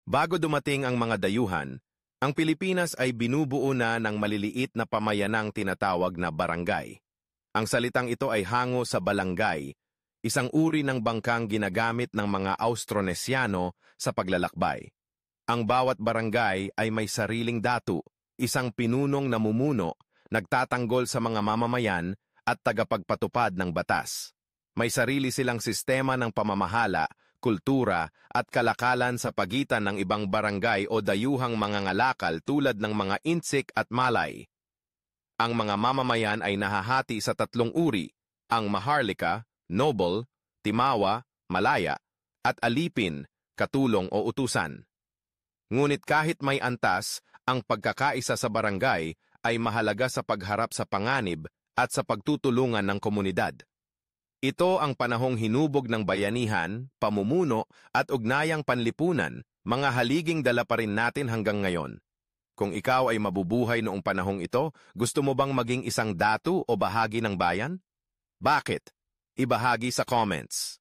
Bago dumating ang mga dayuhan, ang Pilipinas ay binubuo na ng maliliit na pamayanang tinatawag na barangay. Ang salitang ito ay hango sa balangay, isang uri ng bangkang ginagamit ng mga Austronesyano sa paglalakbay. Ang bawat barangay ay may sariling datu, isang pinunong namumuno, nagtatanggol sa mga mamamayan at tagapagpatupad ng batas. May sarili silang sistema ng pamamahala, kultura at kalakalan sa pagitan ng ibang barangay o dayuhang mga ngalakal tulad ng mga Intsik at Malay. Ang mga mamamayan ay nahahati sa tatlong uri, ang Maharlika, Noble, Timawa, Malaya, at Alipin, katulong o utusan. Ngunit kahit may antas, ang pagkakaisa sa barangay ay mahalaga sa pagharap sa panganib at sa pagtutulungan ng komunidad. Ito ang panahong hinubog ng bayanihan, pamumuno at ugnayang panlipunan, mga haliging dala pa rin natin hanggang ngayon. Kung ikaw ay mabubuhay noong panahong ito, gusto mo bang maging isang datu o bahagi ng bayan? Bakit? Ibahagi sa comments.